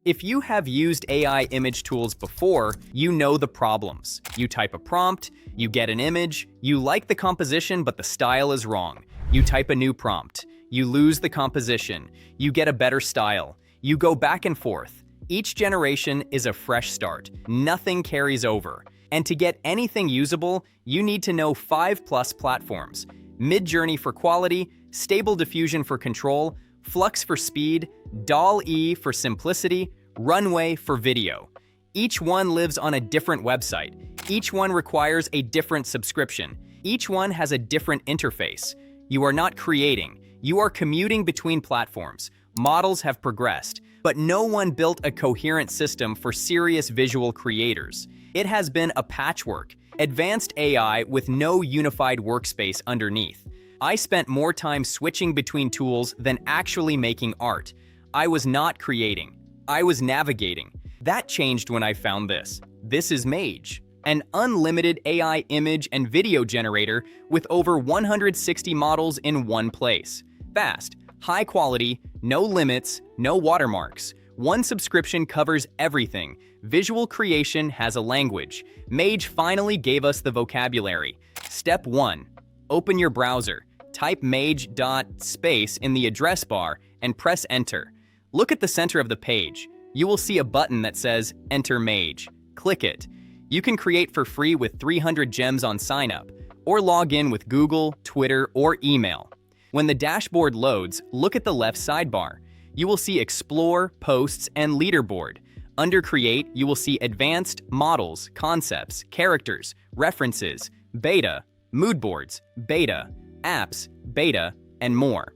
If you have used AI image tools before, you know the problems. You type a prompt, you get an image, you like the composition but the style is wrong. You type a new prompt, you lose the composition, you get a better style. You go back and forth. Each generation is a fresh start. Nothing carries over. And to get anything usable, you need to know 5+ platforms. Midjourney for quality, Stable Diffusion for control, Flux for speed, DALL-E for simplicity, Runway for video. Each one lives on a different website. Each one requires a different subscription. Each one has a different interface. You are not creating, you are commuting between platforms. Models have progressed, but no one built a coherent system for serious visual creators. It has been a patchwork, advanced AI with no unified workspace underneath. I spent more time switching between tools than actually making art. I was not creating, I was navigating. That changed when I found this. This is Mage, an unlimited AI image and video generator with over 160 models in one place. Fast, high quality, no limits, no watermarks. One subscription covers everything. Visual creation has a language. Mage finally gave us the vocabulary. Step 1. Open your browser. Type mage.space in the address bar and press enter. Look at the center of the page. You will see a button that says Enter Mage. Click it. You can create for free with 300 gems on sign up, or log in with Google, Twitter, or email. When the dashboard loads, look at the left sidebar. You will see Explore, Posts, and Leaderboard. Under Create, you will see Advanced, Models, Concepts, Characters, References, Beta, Moodboards, Beta, Apps, Beta, and more.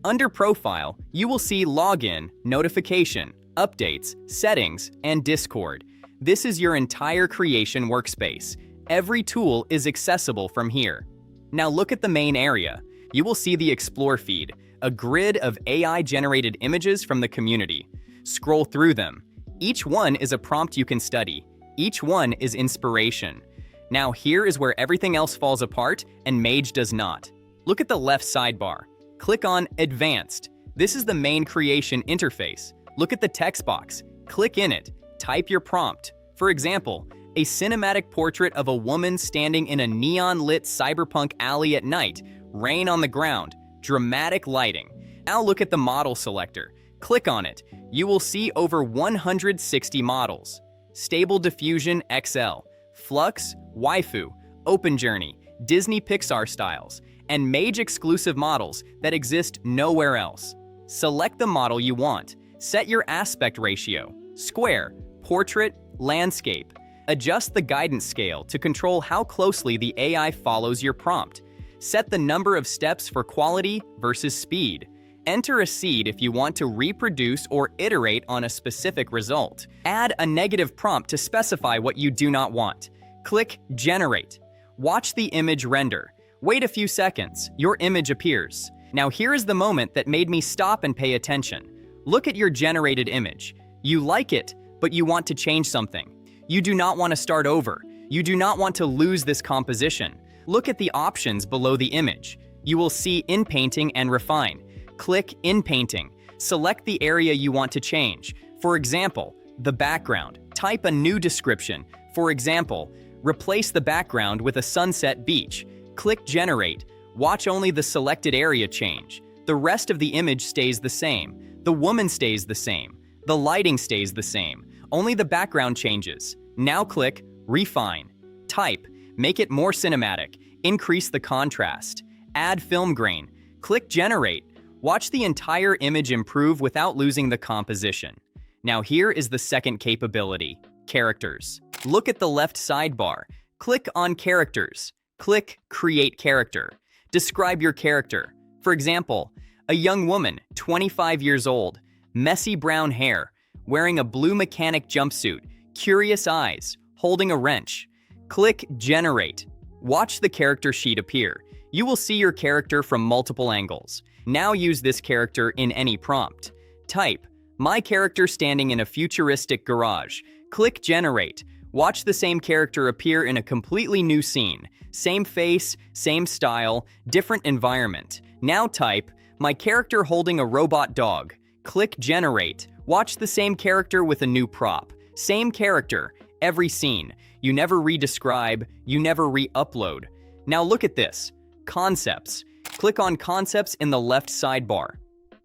Under Profile, you will see Login, Notification, Updates, Settings, and Discord. This is your entire creation workspace. Every tool is accessible from here. Now look at the main area. You will see the Explore feed, a grid of AI-generated images from the community. Scroll through them. Each one is a prompt you can study. Each one is inspiration. Now here is where everything else falls apart and Mage does not. Look at the left sidebar. Click on Advanced. This is the main creation interface. Look at the text box. Click in it. Type your prompt. For example, a cinematic portrait of a woman standing in a neon-lit cyberpunk alley at night. Rain on the ground. Dramatic lighting. Now look at the model selector. Click on it. You will see over 160 models. Stable Diffusion XL, Flux, Waifu, OpenJourney, Disney Pixar styles, and Mage exclusive models that exist nowhere else. Select the model you want. Set your aspect ratio, square, portrait, landscape. Adjust the guidance scale to control how closely the AI follows your prompt. Set the number of steps for quality versus speed. Enter a seed if you want to reproduce or iterate on a specific result. Add a negative prompt to specify what you do not want. Click Generate. Watch the image render. Wait a few seconds, your image appears. Now here is the moment that made me stop and pay attention. Look at your generated image. You like it, but you want to change something. You do not want to start over. You do not want to lose this composition. Look at the options below the image. You will see In-Painting and Refine. Click In-Painting. Select the area you want to change. For example, the background. Type a new description. For example, replace the background with a sunset beach. Click Generate. Watch only the selected area change. The rest of the image stays the same. The woman stays the same. The lighting stays the same. Only the background changes. Now click Refine. Type. Make it more cinematic. Increase the contrast. Add film grain. Click Generate. Watch the entire image improve without losing the composition. Now here is the second capability, Characters. Look at the left sidebar. Click on Characters. Click Create Character. Describe your character. For example, a young woman, 25 years old, messy brown hair, wearing a blue mechanic jumpsuit, curious eyes, holding a wrench. Click Generate. Watch the character sheet appear. You will see your character from multiple angles. Now use this character in any prompt. Type, my character standing in a futuristic garage. Click Generate. Watch the same character appear in a completely new scene. Same face, same style, different environment. Now type, my character holding a robot dog. Click Generate. Watch the same character with a new prop. Same character, every scene. You never re-describe, you never re-upload. Now look at this. Concepts. Click on Concepts in the left sidebar.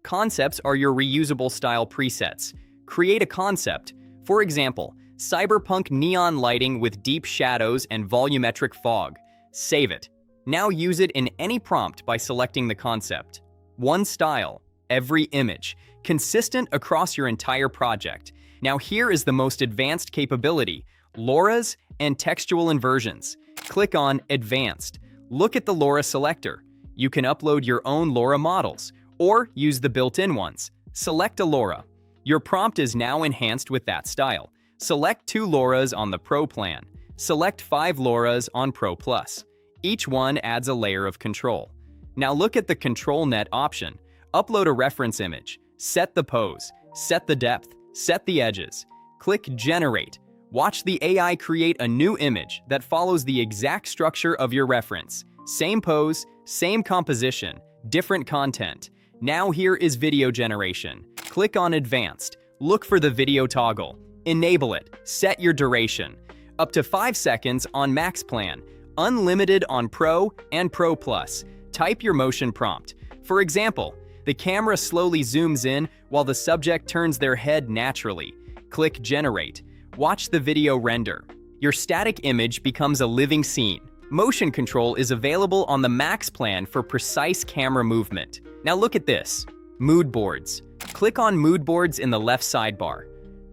Concepts are your reusable style presets. Create a concept. For example, cyberpunk neon lighting with deep shadows and volumetric fog. Save it. Now use it in any prompt by selecting the concept. One style, every image, consistent across your entire project. Now here is the most advanced capability, LoRa's and textual inversions. Click on Advanced. Look at the LoRa selector. You can upload your own LoRa models, or use the built-in ones. Select a LoRa. Your prompt is now enhanced with that style. Select 2 LoRa's on the Pro plan. Select 5 LoRa's on Pro Plus. Each one adds a layer of control. Now look at the Control Net option. Upload a reference image. Set the pose. Set the depth. Set the edges. Click Generate. Watch the AI create a new image that follows the exact structure of your reference. Same pose, same composition, different content. Now here is video generation. Click on Advanced. Look for the video toggle. Enable it. Set your duration. Up to 5 seconds on Max plan. Unlimited on Pro and Pro Plus. Type your motion prompt. For example, the camera slowly zooms in while the subject turns their head naturally. Click Generate. Watch the video render. Your static image becomes a living scene. Motion control is available on the Max plan for precise camera movement. Now look at this. Mood boards. Click on Mood boards in the left sidebar.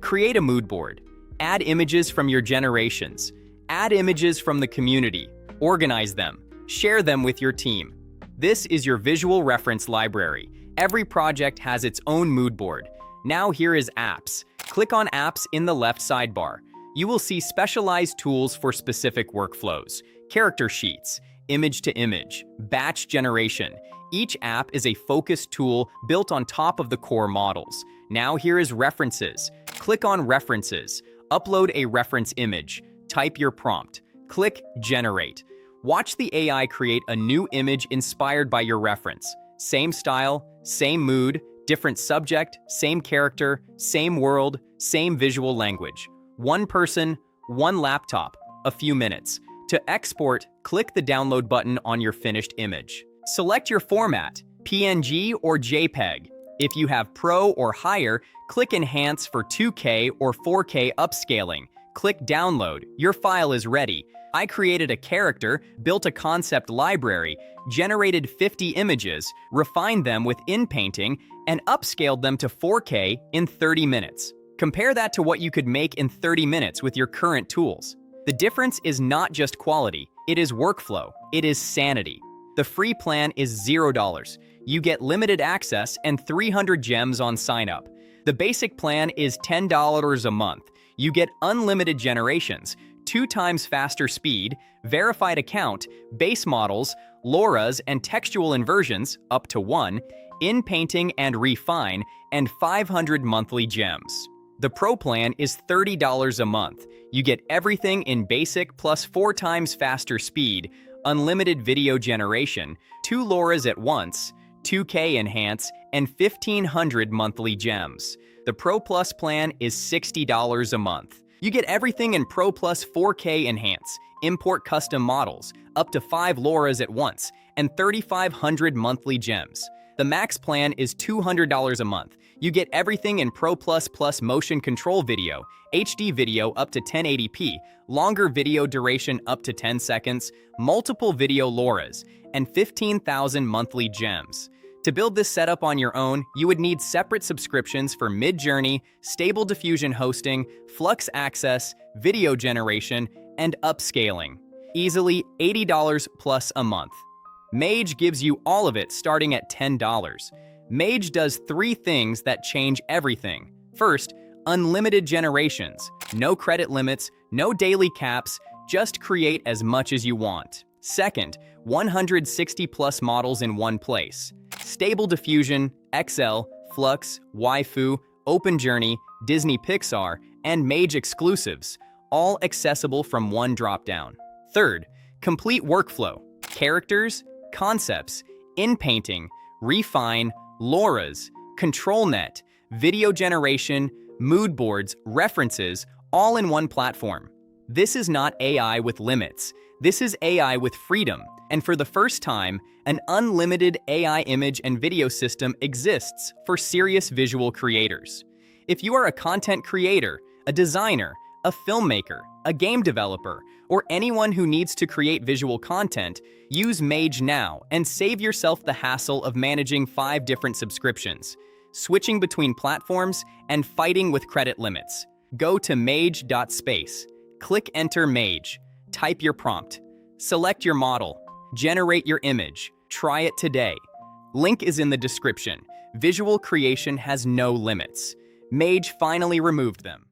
Create a mood board. Add images from your generations. Add images from the community. Organize them. Share them with your team. This is your visual reference library. Every project has its own mood board. Now here is Apps. Click on Apps in the left sidebar. You will see specialized tools for specific workflows. Character sheets, image to image, batch generation. Each app is a focused tool built on top of the core models. Now here is References. Click on References. Upload a reference image. Type your prompt. Click Generate. Watch the AI create a new image inspired by your reference. Same style, same mood, different subject, same character, same world, same visual language. One person, one laptop, a few minutes. To export, click the download button on your finished image. Select your format, PNG or JPEG. If you have Pro or higher, click Enhance for 2K or 4K upscaling. Click Download. Your file is ready. I created a character, built a concept library, generated 50 images, refined them with inpainting, and upscaled them to 4K in 30 minutes. Compare that to what you could make in 30 minutes with your current tools. The difference is not just quality, it is workflow, it is sanity. The free plan is $0. You get limited access and 300 gems on sign up. The basic plan is $10 a month. You get unlimited generations, 2 times faster speed, verified account, base models, LoRa's and textual inversions, up to 1, in-painting and refine, and 500 monthly gems. The Pro plan is $30 a month. You get everything in basic plus 4 times faster speed, unlimited video generation, 2 LoRa's at once, 2K enhance, and 1,500 monthly gems. The Pro Plus plan is $60 a month. You get everything in Pro Plus 4K enhance, import custom models, up to 5 LoRa's at once, and 3,500 monthly gems. The Max plan is $200 a month. You get everything in Pro Plus plus motion control video, HD video up to 1080p, longer video duration up to 10 seconds, multiple video LoRa's, and 15,000 monthly gems. To build this setup on your own, you would need separate subscriptions for Midjourney, stable diffusion hosting, Flux access, video generation, and upscaling. Easily $80 plus a month. Mage gives you all of it starting at $10. Mage does 3 things that change everything. First, unlimited generations. No credit limits, no daily caps, just create as much as you want. Second, 160 plus models in one place. Stable Diffusion, XL, Flux, Waifu, OpenJourney, Disney Pixar, and Mage exclusives, all accessible from one dropdown. Third, complete workflow. Characters, concepts, in-painting, refine, LoRa's, control net, video generation, mood boards, references, all in one platform. This is not AI with limits. This is AI with freedom. And for the first time, an unlimited AI image and video system exists for serious visual creators. If you are a content creator, a designer, a filmmaker, a game developer, or anyone who needs to create visual content, use Mage now and save yourself the hassle of managing 5 different subscriptions, switching between platforms, and fighting with credit limits. Go to mage.space, click Enter Mage, type your prompt, select your model, generate your image, try it today. Link is in the description. Visual creation has no limits. Mage finally removed them.